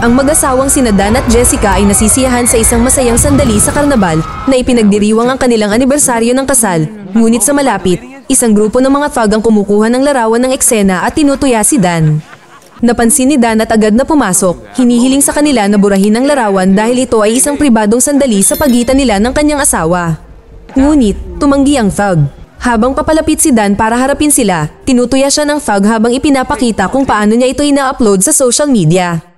Ang mag-asawang sina Dan at Jessica ay nasisiyahan sa isang masayang sandali sa karnabal na ipinagdiriwang ang kanilang anibersaryo ng kasal. Ngunit sa malapit, isang grupo ng mga thug ang kumukuha ng larawan ng eksena at tinutuya si Dan. Napansin ni Dan at agad na pumasok, hinihiling sa kanila na burahin ang larawan dahil ito ay isang pribadong sandali sa pagitan nila ng kanyang asawa. Ngunit, tumanggi ang thug. Habang papalapit si Dan para harapin sila, tinutuya siya ng thug habang ipinapakita kung paano niya ito ina-upload sa social media.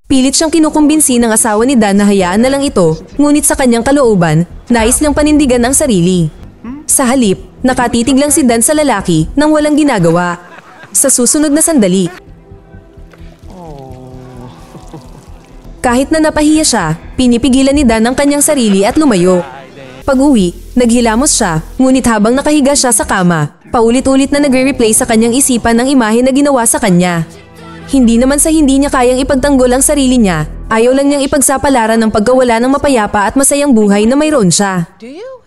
Pilit siyang kinukumbinsi ng asawa ni Dan na hayaan na lang ito, ngunit sa kanyang kalooban, nais niyang panindigan ang sarili. Sa halip, nakatitig lang si Dan sa lalaki nang walang ginagawa. Sa susunod na sandali, kahit na napahiya siya, pinipigilan ni Dan ang kanyang sarili at lumayo. Pag-uwi, naghilamos siya, ngunit habang nakahiga siya sa kama, paulit-ulit na nagre-replay sa kanyang isipan ang imahe na ginawa sa kanya. Hindi naman sa hindi niya kayang ipagtanggol ang sarili niya, ayaw lang niyang ipagsapalaran ng pagkawala ng mapayapa at masayang buhay na mayroon siya.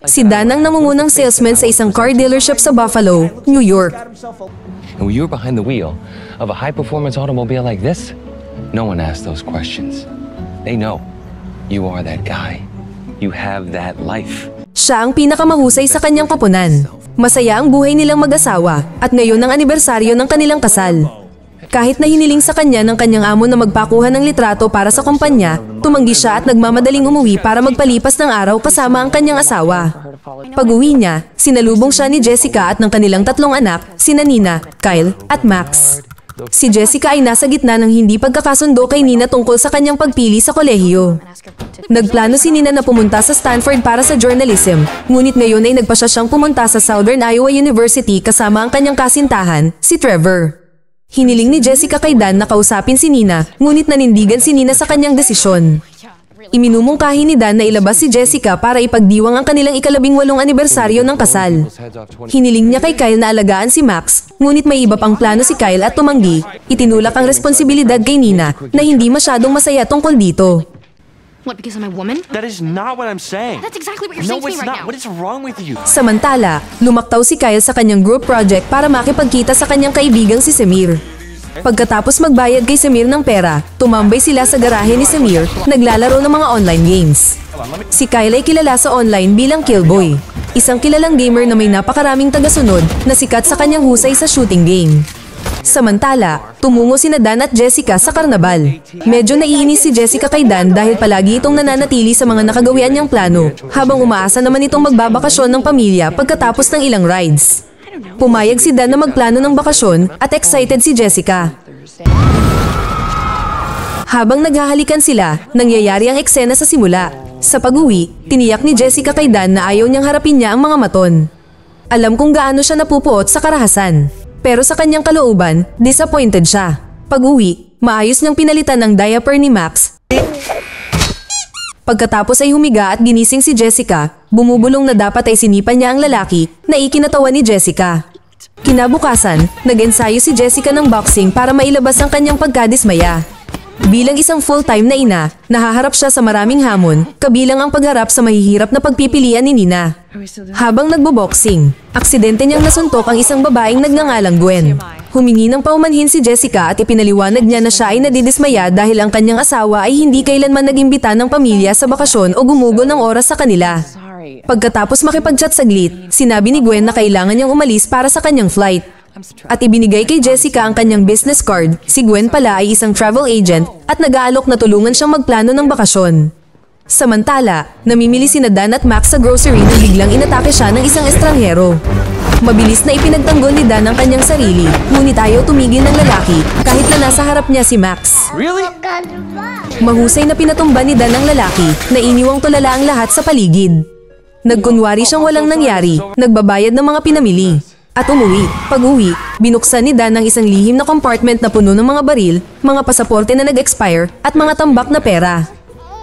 Si Dan ang nangungunang salesman sa isang car dealership sa Buffalo, New York. And when you're behind the wheel of a high-performance automobile like this, no one asks those questions. They know you are that guy. You have that life. Siya ang pinakamahusay sa kanyang koponan. Masaya ang buhay nilang mag-asawa at ngayon ang anibersaryo ng kanilang kasal. Kahit na hiniling sa kanya ng kanyang amo na magpakuha ng litrato para sa kumpanya, tumanggi siya at nagmamadaling umuwi para magpalipas ng araw kasama ang kanyang asawa. Pag-uwi niya, sinalubong siya ni Jessica at ng kanilang 3 anak, sina Nina, Kyle, at Max. Si Jessica ay nasa gitna ng hindi pagkakasundo kay Nina tungkol sa kanyang pagpili sa kolehiyo. Nagplano si Nina na pumunta sa Stanford para sa journalism, ngunit ngayon ay nagpasya siyang pumunta sa Southern Iowa University kasama ang kanyang kasintahan, si Trevor. Hiniling ni Jessica kay Dan na kausapin si Nina, ngunit nanindigan si Nina sa kanyang desisyon. Iminumungkahi ni Dan na ilabas si Jessica para ipagdiwang ang kanilang ika-18 anibersaryo ng kasal. Hiniling niya kay Kyle na alagaan si Max, ngunit may iba pang plano si Kyle at tumanggi. Itinulak ang responsibilidad kay Nina na hindi masyadong masaya tungkol dito. What, because I'm a woman? That is not what I'm saying. That's exactly what you're saying to me right now. What is wrong with you? Samantala, lumaktaw si Kyle sa kanyang group project para makipagkita sa kanyang kaibigang si Samir. Pagkatapos magbayad kay Samir ng pera, tumambay sila sa garahe ni Samir, naglalaro ng mga online games. Si Kyle ay kilala sa online bilang Killboy, isang kilalang gamer na may napakaraming tagasunod na sikat sa kanyang husay sa shooting game. Samantala, tumungo sina Dan at Jessica sa karnabal. Medyo naiinis si Jessica kay Dan dahil palagi itong nananatili sa mga nakagawian niyang plano, habang umaasa naman itong magbabakasyon ng pamilya pagkatapos ng ilang rides. Pumayag si Dan na magplano ng bakasyon at excited si Jessica. Habang naghahalikan sila, nangyayari ang eksena sa simula. Sa pag-uwi, tiniyak ni Jessica kay Dan na ayaw niyang harapin niya ang mga maton. Alam kung gaano siya napupuot sa karahasan. Pero sa kanyang kalooban, disappointed siya. Pag-uwi, maayos niyang pinalitan ng diaper ni Max. Pagkatapos ay humiga at ginising si Jessica, bumubulong na dapat ay sinipan niya ang lalaki na ikinatawan ni Jessica. Kinabukasan, nag-ensayo si Jessica ng boxing para mailabas ang kanyang pagkadismaya. Bilang isang full-time na ina, nahaharap siya sa maraming hamon, kabilang ang pagharap sa mahihirap na pagpipilian ni Nina. Habang nagbo-boxing, aksidente niyang nasuntok ang isang babaeng nagngangalang Gwen. Humingi ng paumanhin si Jessica at ipinaliwanag niya na siya ay nadidismaya dahil ang kanyang asawa ay hindi kailanman nag-imbita ng pamilya sa bakasyon o gumugol ng oras sa kanila. Pagkatapos makipag-chat saglit, sinabi ni Gwen na kailangan niyang umalis para sa kanyang flight. At ibinigay kay Jessica ang kanyang business card. Si Gwen pala ay isang travel agent at nag-aalok na tulungan siyang magplano ng bakasyon. Samantala, namimili sina Dan at Max sa grocery na biglang inatake siya ng isang estranghero. Mabilis na ipinagtanggol ni Dan ang kanyang sarili, ngunit ayaw tumigil ng lalaki kahit na nasa harap niya si Max. Really? Mahusay na pinatumba ni Dan ang lalaki na iniwang tulala ang lahat sa paligid. Nagkunwari siyang walang nangyari, nagbabayad ng mga pinamili. At umuwi. Pag-uwi, binuksan ni Dan ang isang lihim na compartment na puno ng mga baril, mga pasaporte na nag-expire, at mga tambak na pera.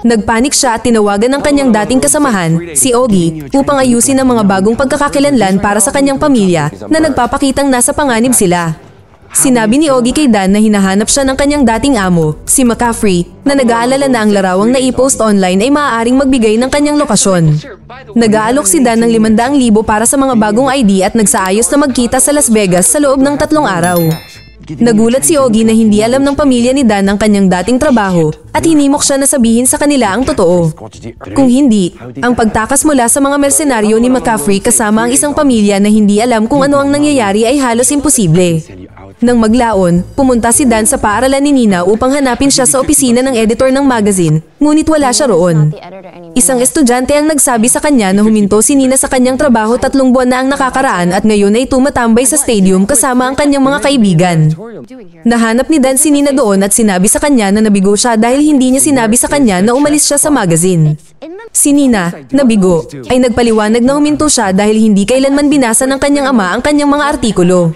Nagpanik siya at tinawagan ng kanyang dating kasamahan, si Ogie, upang ayusin ang mga bagong pagkakakilanlan para sa kanyang pamilya na nagpapakitang nasa panganib sila. Sinabi ni Ogie kay Dan na hinahanap siya ng kanyang dating amo, si McCaffrey, na nag-aalala na ang larawang na i-post online ay maaaring magbigay ng kanyang lokasyon. Nag-aalok si Dan ng 500,000 para sa mga bagong ID at nagsaayos na magkita sa Las Vegas sa loob ng 3 araw. Nagulat si Ogie na hindi alam ng pamilya ni Dan ang kanyang dating trabaho at hinimok siya na sabihin sa kanila ang totoo. Kung hindi, ang pagtakas mula sa mga mersenaryo ni McCaffrey kasama ang isang pamilya na hindi alam kung ano ang nangyayari ay halos imposible. Nang maglaon, pumunta si Dan sa paaralan ni Nina upang hanapin siya sa opisina ng editor ng magazine, ngunit wala siya roon. Isang estudyante ang nagsabi sa kanya na huminto si Nina sa kanyang trabaho 3 buwan na ang nakakaraan at ngayon ay tumatambay sa stadium kasama ang kanyang mga kaibigan. Nahanap ni Dan si Nina doon at sinabi sa kanya na nabigo siya dahil hindi niya sinabi sa kanya na umalis siya sa magazine. Si Nina, nabigo, ay nagpaliwanag na huminto siya dahil hindi kailanman binasa ng kanyang ama ang kanyang mga artikulo.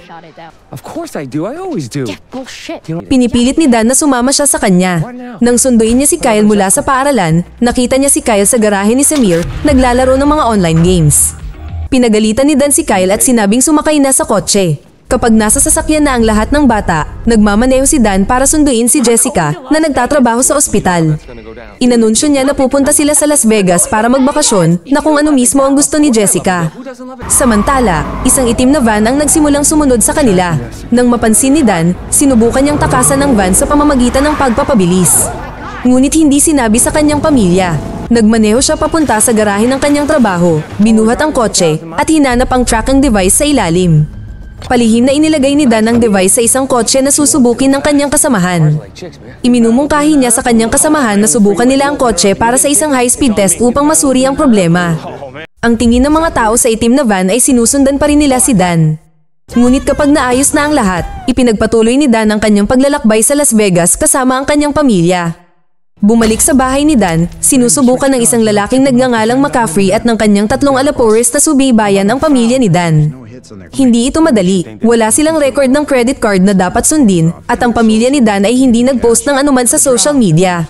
Of course I do. I always do. Bullshit. Pinipilit ni Dan na sumama siya sa kanya. Nang sunduin niya si Kyle mula sa paaralan, nakita niya si Kyle sa garahe ni Samir, naglalaro ng mga online games. Pinagalitan ni Dan si Kyle at sinabing sumakay na sa kotse. Kapag nasa sasakyan na ang lahat ng bata, nagmamaneho si Dan para sunduin si Jessica na nagtatrabaho sa ospital. Inanunsyo niya na pupunta sila sa Las Vegas para magbakasyon na kung ano mismo ang gusto ni Jessica. Samantala, isang itim na van ang nagsimulang sumunod sa kanila. Nang mapansin ni Dan, sinubukan niyang takasan ng van sa pamamagitan ng pagpapabilis. Ngunit hindi sinabi sa kanyang pamilya. Nagmaneho siya papunta sa garahe ng kanyang trabaho, binuhat ang kotse at hinanap ang tracking device sa ilalim. Palihim na inilagay ni Dan ang device sa isang kotse na susubukin ng kanyang kasamahan. Iminumungkahi niya sa kanyang kasamahan na subukan nila ang kotse para sa isang high-speed test upang masuri ang problema. Ang tingin ng mga tao sa itim na van ay sinusundan pa rin nila si Dan. Ngunit kapag naayos na ang lahat, ipinagpatuloy ni Dan ang kanyang paglalakbay sa Las Vegas kasama ang kanyang pamilya. Bumalik sa bahay ni Dan, sinusubukan ng isang lalaking nagngangalang McCaffrey at ng kanyang 3 alapores na subaybayan ang pamilya ni Dan. Hindi ito madali, wala silang record ng credit card na dapat sundin at ang pamilya ni Dan ay hindi nag-post ng anuman sa social media.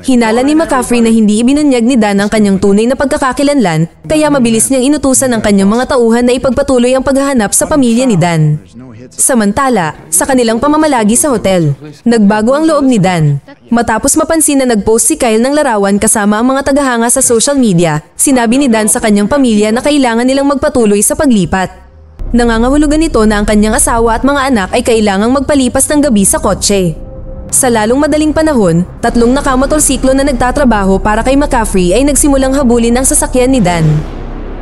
Hinala ni McCaffrey na hindi ibinunyag ni Dan ang kanyang tunay na pagkakakilanlan, kaya mabilis niyang inutusan ang kanyang mga tauhan na ipagpatuloy ang paghahanap sa pamilya ni Dan. Samantala, sa kanilang pamamalagi sa hotel, nagbago ang loob ni Dan. Matapos mapansin na nag-post si Kyle ng larawan kasama ang mga tagahanga sa social media, sinabi ni Dan sa kanyang pamilya na kailangan nilang magpatuloy sa paglipat. Nangangahulugan ito na ang kanyang asawa at mga anak ay kailangang magpalipas ng gabi sa kotse. Sa lalong madaling panahon, 3 nakamotorsiklo na nagtatrabaho para kay McCaffrey ay nagsimulang habulin ang sasakyan ni Dan.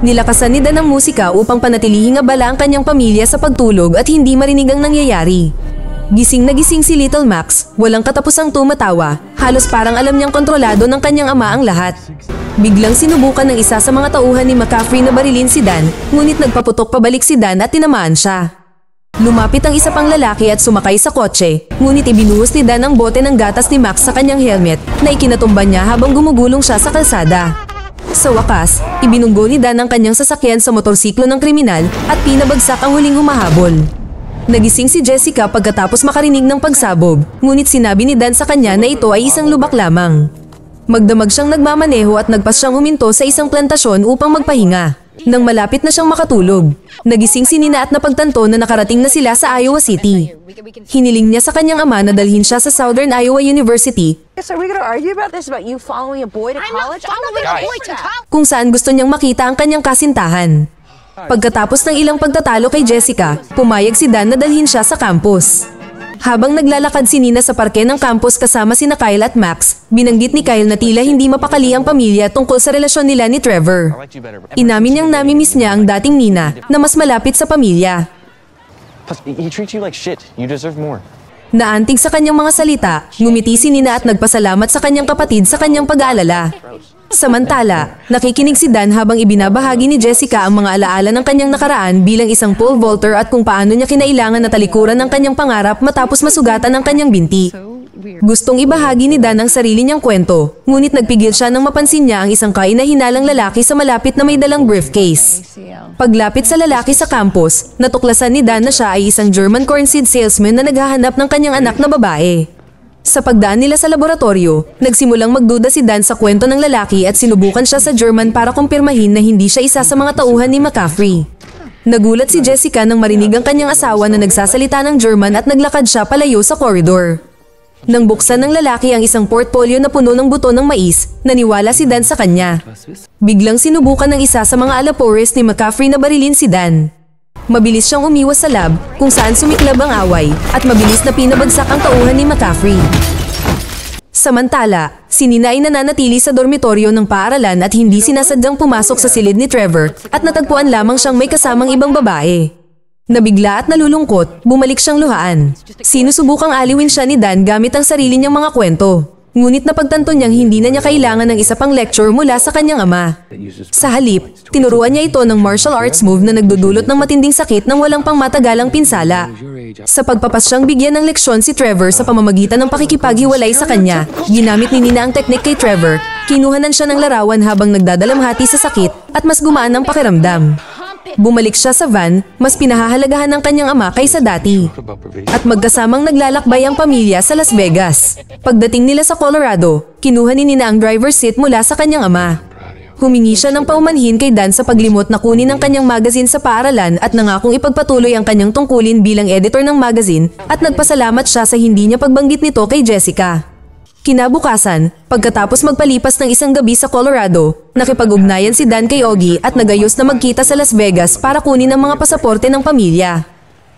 Nilakasan ni Dan ang musika upang panatilihing abala ang kanyang pamilya sa pagtulog at hindi marinig ang nangyayari. Gising na gising si Little Max, walang katapusang tumatawa, halos parang alam niyang kontrolado ng kanyang ama ang lahat. Biglang sinubukan ng isa sa mga tauhan ni McCaffrey na barilin si Dan, ngunit nagpaputok pabalik si Dan at tinamaan siya. Lumapit ang isa pang lalaki at sumakay sa kotse, ngunit ibinuhos ni Dan ang bote ng gatas ni Max sa kanyang helmet na ikinatumba niya habang gumugulong siya sa kalsada. Sa wakas, ibinunggo ni Dan ang kanyang sasakyan sa motorsiklo ng kriminal at pinabagsak ang huling humahabol. Nagising si Jessica pagkatapos makarinig ng pagsabog, ngunit sinabi ni Dan sa kanya na ito ay isang lubak lamang. Magdamag siyang nagmamaneho at nagpas siyang huminto sa isang plantasyon upang magpahinga. Nang malapit na siyang makatulog, nagising si Nina at napagtanto na nakarating na sila sa Iowa City. Hiniling niya sa kanyang ama na dalhin siya sa Southern Iowa University, So are we gonna argue about this, about you following a boy to college? I'm not following a boy to college. kung saan gusto niyang makita ang kanyang kasintahan. Pagkatapos ng ilang pagtatalo kay Jessica, pumayag si Dan na dalhin siya sa campus. Habang naglalakad si Nina sa parke ng campus kasama sina Kyle at Max, binanggit ni Kyle na tila hindi mapakali ang pamilya tungkol sa relasyon nila ni Trevor. Inamin niyang namimiss niya ang dating Nina na mas malapit sa pamilya. Plus, he treats you like shit. You deserve more. Naantig sa kanyang mga salita, ngumiti si Nina at nagpasalamat sa kanyang kapatid sa kanyang pag-aalala. Samantala, nakikinig si Dan habang ibinabahagi ni Jessica ang mga alaala ng kanyang nakaraan bilang isang pole vaulter at kung paano niya kinailangan na talikuran ng kanyang pangarap matapos masugatan ang kanyang binti. Gustong ibahagi ni Dan ang sarili niyang kwento, ngunit nagpigil siya nang mapansin niya ang isang kainahinalang lalaki sa malapit na may dalang briefcase. Paglapit sa lalaki sa campus, natuklasan ni Dan na siya ay isang German corn seed salesman na naghahanap ng kanyang anak na babae. Sa pagdaan nila sa laboratorio, nagsimulang magduda si Dan sa kwento ng lalaki at sinubukan siya sa German para kumpirmahin na hindi siya isa sa mga tauhan ni McCaffrey. Nagulat si Jessica nang marinig ang kanyang asawa na nagsasalita ng German at naglakad siya palayo sa koridor. Nang buksan ng lalaki ang isang portfolio na puno ng buto ng mais, naniwala si Dan sa kanya. Biglang sinubukan ng isa sa mga alapores ni McCaffrey na barilin si Dan. Mabilis siyang umiwas sa lab kung saan sumiklab ang away at mabilis na pinabagsak ang tauhan ni McCaffrey. Samantala, si Nina ay nananatili sa dormitoryo ng paaralan at hindi sinasadyang pumasok sa silid ni Trevor at natagpuan lamang siyang may kasamang ibang babae. Nabigla at nalulungkot, bumalik siyang luhaan. Sinusubukang aliwin siya ni Dan gamit ang sarili niyang mga kwento. Ngunit napagtanto niyang hindi na niya kailangan ng isa pang lecture mula sa kanyang ama. Sa halip, tinuruan niya ito ng martial arts move na nagdudulot ng matinding sakit ng walang pangmatagalang pinsala. Sa pagpapasyang bigyan ng leksyon si Trevor sa pamamagitan ng pakikipaghiwalay sa kanya, ginamit ni Nina ang teknik kay Trevor, kinuhanan siya ng larawan habang nagdadalamhati sa sakit at mas gumaan ang pakiramdam. Bumalik siya sa van, mas pinahahalagahan ng kanyang ama kaysa dati. At magkasamang naglalakbay ang pamilya sa Las Vegas. Pagdating nila sa Colorado, kinuha ni Nina ang driver's seat mula sa kanyang ama. Humingi siya ng paumanhin kay Dan sa paglimot na kunin ang kanyang magazine sa paaralan at nangakong ipagpatuloy ang kanyang tungkulin bilang editor ng magazine at nagpasalamat siya sa hindi niya pagbanggit nito kay Jessica. Kinabukasan, pagkatapos magpalipas ng isang gabi sa Colorado, nakipag-ugnayan si Dan kay Ogie at nagayos na magkita sa Las Vegas para kunin ang mga pasaporte ng pamilya.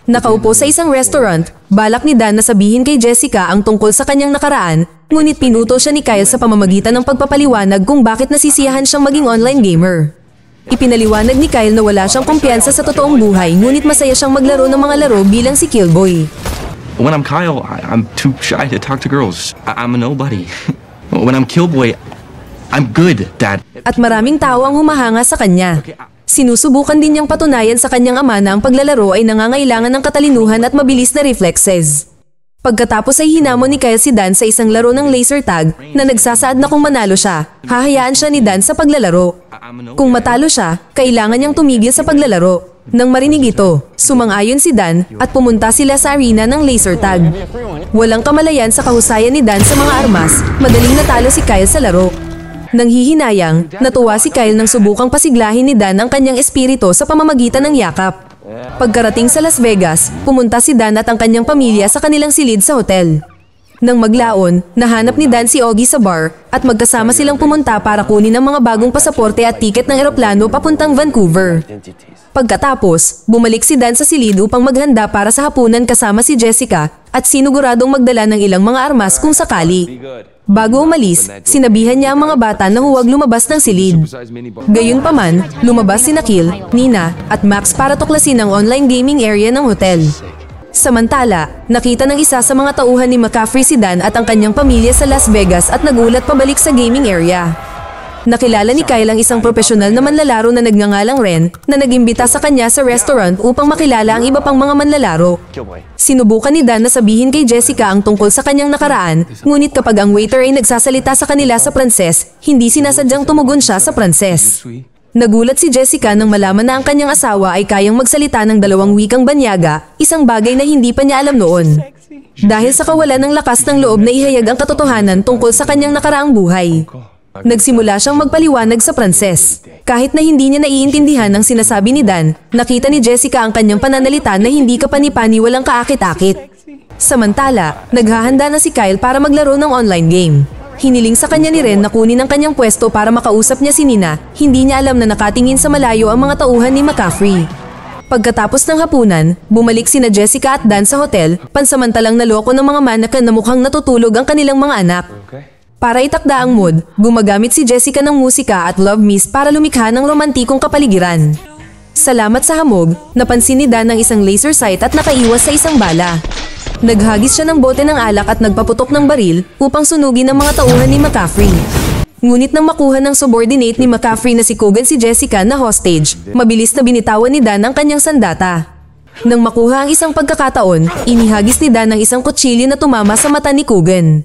Nakaupo sa isang restaurant, balak ni Dan na sabihin kay Jessica ang tungkol sa kanyang nakaraan, ngunit pinutol siya ni Kyle sa pamamagitan ng pagpapaliwanag kung bakit nasisiyahan siyang maging online gamer. Ipinaliwanag ni Kyle na wala siyang kumpiyansa sa totoong buhay ngunit masaya siyang maglaro ng mga laro bilang si Killboy. When I'm Kyle, I'm too shy to talk to girls. I'm a nobody. When I'm Killboy, I'm good, Dad. At maraming tao ang humahanga sa kanya. Sinusubukan din niyang patunayan sa kanyang ama na ang paglalaro ay nangangailangan ng katalinuhan at mabilis na reflexes. Pagkatapos ay hinamon ni Kyle si Dan sa isang laro ng laser tag na nagsasaad na kung manalo siya, hahayaan siya ni Dan sa paglalaro. Kung matalo siya, kailangan niyang tumigil sa paglalaro. Nang marinig ito, sumang-ayon si Dan at pumunta sila sa arena ng laser tag. Walang kamalayan sa kahusayan ni Dan sa mga armas, madaling natalo si Kyle sa laro. Nang hihinayang, natuwa si Kyle nang subukang pasiglahin ni Dan ang kanyang espiritu sa pamamagitan ng yakap. Pagkarating sa Las Vegas, pumunta si Dan at ang kanyang pamilya sa kanilang silid sa hotel. Nang maglaon, nahanap ni Dan si Ogie sa bar at magkasama silang pumunta para kunin ang mga bagong pasaporte at tiket ng eroplano papuntang Vancouver. Pagkatapos, bumalik si Dan sa silid upang maghanda para sa hapunan kasama si Jessica at siniguradong magdala ng ilang mga armas kung sakali. Bago umalis, sinabihan niya ang mga bata na huwag lumabas ng silid. Gayunpaman, lumabas si Nakil, Nina at Max para tuklasin ang online gaming area ng hotel. Samantala, nakita ng isa sa mga tauhan ni McCaffrey si Dan at ang kanyang pamilya sa Las Vegas at nagulat pabalik sa gaming area. Nakilala ni Kyle ang isang profesional na manlalaro na nagngangalang Ren na nagimbita sa kanya sa restaurant upang makilala ang iba pang mga manlalaro. Sinubukan ni Dan na sabihin kay Jessica ang tungkol sa kanyang nakaraan, ngunit kapag ang waiter ay nagsasalita sa kanila sa Pranses, hindi sinasadyang tumugon siya sa Pranses. Nagulat si Jessica nang malaman na ang kanyang asawa ay kayang magsalita ng 2 wikang banyaga, isang bagay na hindi pa niya alam noon. Dahil sa kawalan ng lakas ng loob na ihayag ang katotohanan tungkol sa kanyang nakaraang buhay. Nagsimula siyang magpaliwanag sa Pranses. Kahit na hindi niya naiintindihan ang sinasabi ni Dan, nakita ni Jessica ang kanyang pananalita na hindi kapani-pani walang kaakit-akit. Samantala, naghahanda na si Kyle para maglaro ng online game. Hiniling sa kanya ni Ren na kunin ang kanyang pwesto para makausap niya si Nina, hindi niya alam na nakatingin sa malayo ang mga tauhan ni McCaffrey. Pagkatapos ng hapunan, bumalik sina Jessica at Dan sa hotel, pansamantalang naloko ng mga mannequin na mukhang natutulog ang kanilang mga anak. Para itakda ang mood, gumagamit si Jessica ng musika at love mist para lumikha ng romantikong kapaligiran. Salamat sa hamog, napansin ni Dan ang isang laser sight at nakaiwas sa isang bala. Naghagis siya ng bote ng alak at nagpaputok ng baril upang sunugin ang mga tauhan ni McCaffrey. Ngunit nang makuha ng subordinate ni McCaffrey na si Coogan si Jessica na hostage, mabilis na binitawan ni Dan ang kanyang sandata. Nang makuha ang isang pagkakataon, inihagis ni Dan ang isang kutsilyo na tumama sa mata ni Coogan.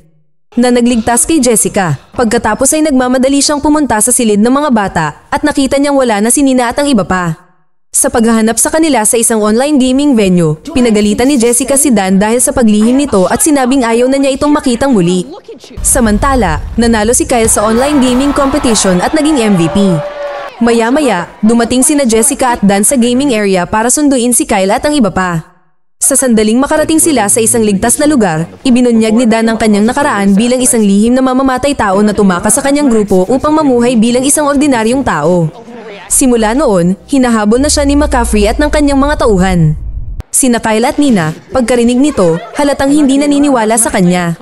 Na nagligtas kay Jessica. Pagkatapos ay nagmamadali siyang pumunta sa silid ng mga bata at nakita niyang wala na si Nina at ang iba pa. Sa paghahanap sa kanila sa isang online gaming venue, pinagalitan ni Jessica si Dan dahil sa paglihim nito at sinabing ayaw na niya itong makitang muli. Samantala, nanalo si Kyle sa online gaming competition at naging MVP. Maya-maya, dumating sina Jessica at Dan sa gaming area para sunduin si Kyle at ang iba pa. Sa sandaling makarating sila sa isang ligtas na lugar, ibinunyag ni Dan ang kanyang nakaraan bilang isang lihim na mamamatay tao na tumakas sa kanyang grupo upang mamuhay bilang isang ordinaryong tao. Simula noon, hinahabol na siya ni McCaffrey at ng kanyang mga tauhan. Sina Kyle at Nina, pagkarinig nito, halatang hindi naniniwala sa kanya.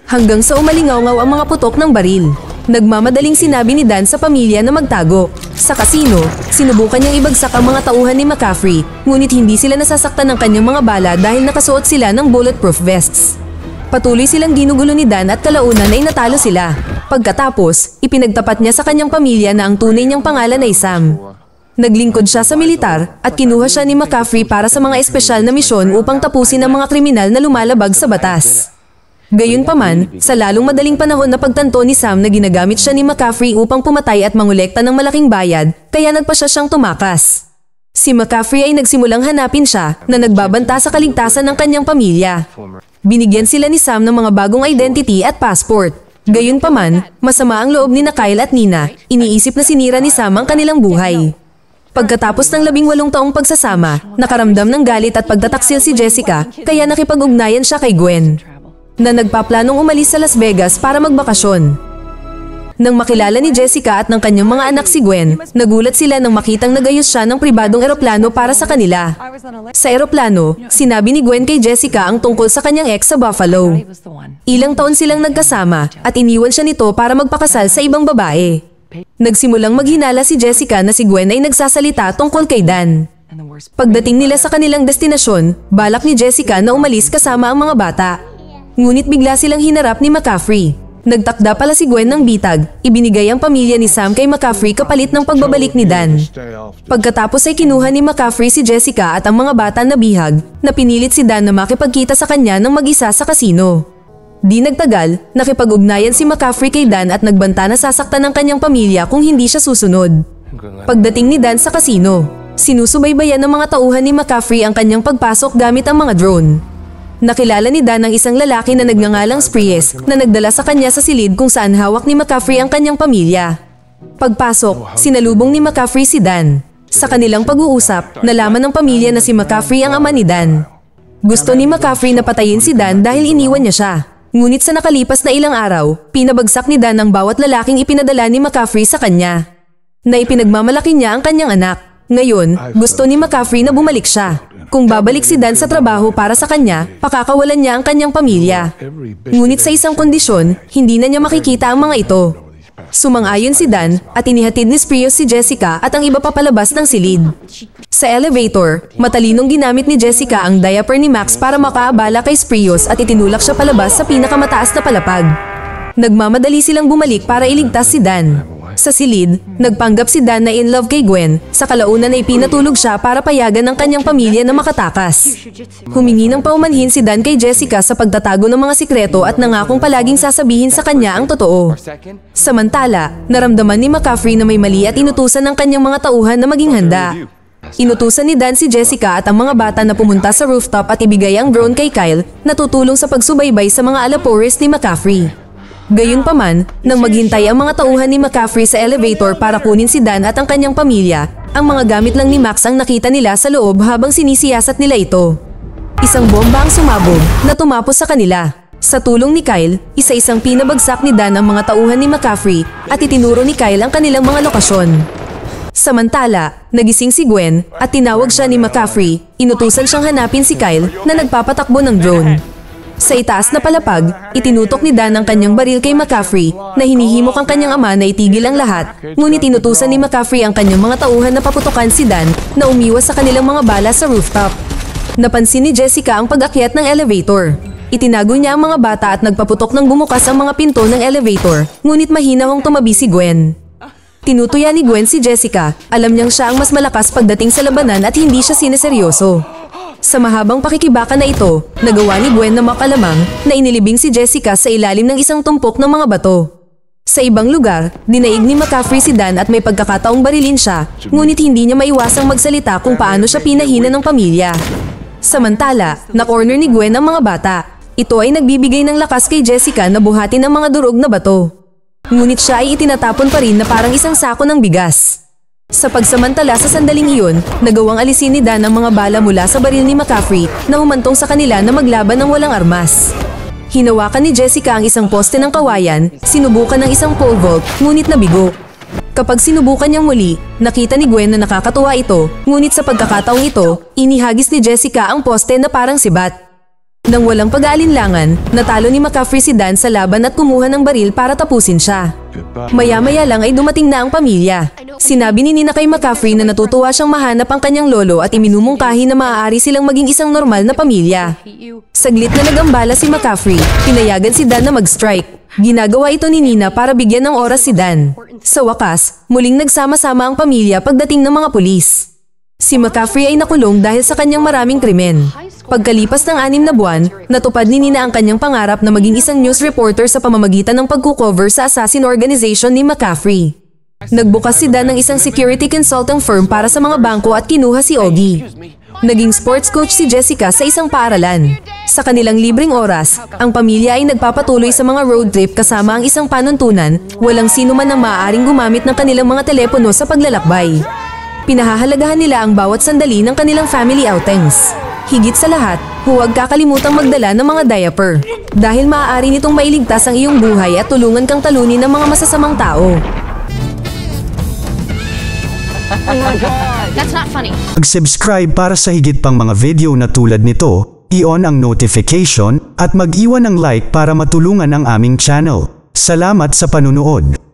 Hanggang sa umalingaw-ngaw ang mga putok ng baril. Nagmamadaling sinabi ni Dan sa pamilya na magtago. Sa kasino, sinubukan niyang ibagsak ang mga tauhan ni McCaffrey, ngunit hindi sila nasasaktan ng kanyang mga bala dahil nakasuot sila ng bulletproof vests. Patuloy silang ginugulo ni Dan at kalaunan ay natalo sila. Pagkatapos, ipinagtapat niya sa kanyang pamilya na ang tunay niyang pangalan ay Sam. Naglingkod siya sa militar at kinuha siya ni McCaffrey para sa mga espesyal na misyon upang tapusin ang mga kriminal na lumalabag sa batas. Gayunpaman, sa lalong madaling panahon na pagtanto ni Sam na ginagamit siya ni McCaffrey upang pumatay at mangolekta ng malaking bayad, kaya nagpa siya siyang tumakas. Si McCaffrey ay nagsimulang hanapin siya na nagbabanta sa kaligtasan ng kanyang pamilya. Binigyan sila ni Sam ng mga bagong identity at passport. Gayunpaman, masama ang loob ni Kyle at Nina, iniisip na sinira ni Sam ang kanilang buhay. Pagkatapos ng 18 taong pagsasama, nakaramdam ng galit at pagtataksil si Jessica, kaya nakipag-ugnayan siya kay Gwen, na nagpaplanong umalis sa Las Vegas para magbakasyon. Nang makilala ni Jessica at ng kanyang mga anak si Gwen, nagulat sila nang makitang nagayos siya ng pribadong eroplano para sa kanila. Sa eroplano, sinabi ni Gwen kay Jessica ang tungkol sa kanyang ex sa Buffalo. Ilang taon silang nagkasama at iniwan siya nito para magpakasal sa ibang babae. Nagsimulang maghinala si Jessica na si Gwen ay nagsasalita tungkol kay Dan. Pagdating nila sa kanilang destinasyon, balak ni Jessica na umalis kasama ang mga bata. Ngunit bigla silang hinarap ni McCaffrey. Nagtakda pala si Gwen ng bitag, ibinigay ang pamilya ni Sam kay McCaffrey kapalit ng pagbabalik ni Dan. Pagkatapos ay kinuha ni McCaffrey si Jessica at ang mga bata na bihag, na pinilit si Dan na makipagkita sa kanya ng mag-isa sa kasino. Di nagtagal, nakipag-ugnayan si McCaffrey kay Dan at nagbanta na sasaktan ng kanyang pamilya kung hindi siya susunod. Pagdating ni Dan sa kasino, sinusubaybayan ng mga tauhan ni McCaffrey ang kanyang pagpasok gamit ang mga drone. Nakilala ni Dan ang isang lalaki na nagngangalang Sprius na nagdala sa kanya sa silid kung saan hawak ni McCaffrey ang kanyang pamilya. Pagpasok, sinalubong ni McCaffrey si Dan. Sa kanilang pag-uusap, nalaman ng pamilya na si McCaffrey ang ama ni Dan. Gusto ni McCaffrey na patayin si Dan dahil iniwan niya siya. Ngunit sa nakalipas na ilang araw, pinabagsak ni Dan ang bawat lalaking ipinadala ni McCaffrey sa kanya. Na ipinagmamalaki niya ang kanyang anak. Ngayon, gusto ni McCaffrey na bumalik siya. Kung babalik si Dan sa trabaho para sa kanya, pakakawalan niya ang kanyang pamilya. Ngunit sa isang kondisyon, hindi na niya makikita ang mga ito. Sumang-ayon si Dan at inihatid ni Sprius si Jessica at ang iba pa palabas ng silid. Sa elevator, matalinong ginamit ni Jessica ang diaper ni Max para makaabala kay Sprius at itinulak siya palabas sa pinakamataas na palapag. Nagmamadali silang bumalik para iligtas si Dan. Sa silid, nagpanggap si Dan na in love kay Gwen, sa kalaunan ay pinatulog siya para payagan ng kanyang pamilya na makatakas. Humingi ng paumanhin si Dan kay Jessica sa pagtatago ng mga sikreto at nangakong palaging sasabihin sa kanya ang totoo. Samantala, naramdaman ni McCaffrey na may mali at inutusan ng kanyang mga tauhan na maging handa. Inutusan ni Dan si Jessica at ang mga bata na pumunta sa rooftop at ibigay ang drone kay Kyle na tutulong sa pagsubaybay sa mga alapores ni McCaffrey. Gayunpaman, nang maghintay ang mga tauhan ni McCaffrey sa elevator para kunin si Dan at ang kanyang pamilya, ang mga gamit lang ni Max ang nakita nila sa loob habang sinisiyasat nila ito. Isang bomba ang sumabog na tumapos sa kanila. Sa tulong ni Kyle, isa-isang pinabagsak ni Dan ang mga tauhan ni McCaffrey at itinuro ni Kyle ang kanilang mga lokasyon. Samantala, nagising si Gwen at tinawag siya ni McCaffrey. Inutusan siyang hanapin si Kyle na nagpapatakbo ng drone. Sa itaas na palapag, itinutok ni Dan ang kanyang baril kay McCaffrey na hinihimok ang kanyang ama na itigil ang lahat, ngunit inutusan ni McCaffrey ang kanyang mga tauhan na paputukan si Dan na umiwas sa kanilang mga bala sa rooftop. Napansin ni Jessica ang pag-akyat ng elevator. Itinago niya ang mga bata at nagpaputok ng bumukas ang mga pinto ng elevator, ngunit mahinahong tumabi si Gwen. Tinutuya ni Gwen si Jessica, alam niyang siya ang mas malakas pagdating sa labanan at hindi siya sineseryoso. Sa mahabang pakikibaka na ito, nagawa ni Gwen na makalamang na inilibing si Jessica sa ilalim ng isang tumpok ng mga bato. Sa ibang lugar, dinaig ni McCaffrey si Dan at may pagkakataong barilin siya, ngunit hindi niya maiwasang magsalita kung paano siya pinahina ng pamilya. Samantala, na-corner ni Gwen ang mga bata. Ito ay nagbibigay ng lakas kay Jessica na buhatin ang mga durog na bato. Ngunit siya ay itinatapon pa rin na parang isang sako ng bigas. Sa pagsamantala sa sandaling iyon, nagawang alisin ni Dan ang mga bala mula sa baril ni McCaffrey na humantong sa kanila na maglaban ng walang armas. Hinawakan ni Jessica ang isang poste ng kawayan, sinubukan ng isang pole vault, ngunit nabigo. Kapag sinubukan niyang muli, nakita ni Gwen na nakakatuwa ito, ngunit sa pagkakataong ito, inihagis ni Jessica ang poste na parang sibat. Nang walang pag-aalinlangan, natalo ni McCaffrey si Dan sa laban at kumuha ng baril para tapusin siya. Maya-maya lang ay dumating na ang pamilya. Sinabi ni Nina kay McCaffrey na natutuwa siyang mahanap ang kanyang lolo at iminumungkahi na maaari silang maging isang normal na pamilya. Saglit na nagambala si McCaffrey, pinayagan si Dan na mag-strike. Ginagawa ito ni Nina para bigyan ng oras si Dan. Sa wakas, muling nagsama-sama ang pamilya pagdating ng mga pulis. Si McCaffrey ay nakulong dahil sa kanyang maraming krimen. Pagkalipas ng 6 na buwan, natupad ni Nina ang kanyang pangarap na maging isang news reporter sa pamamagitan ng pagkukover sa assassin organization ni McCaffrey. Nagbukas si Dan ng isang security consulting firm para sa mga bangko at kinuha si Ogie. Naging sports coach si Jessica sa isang paaralan. Sa kanilang libreng oras, ang pamilya ay nagpapatuloy sa mga road trip kasama ang isang panuntunan, walang sino man ang maaaring gumamit ng kanilang mga telepono sa paglalakbay. Pinahahalagahan nila ang bawat sandali ng kanilang family outings. Higit sa lahat, huwag kakalimutang magdala ng mga diaper. Dahil maaari nitong mailigtas ang iyong buhay at tulungan kang talunin ng mga masasamang tao. That's not funny. Mag-subscribe para sa higit pang mga video na tulad nito, i-on ang notification, at mag-iwan ng like para matulungan ang aming channel. Salamat sa panunood.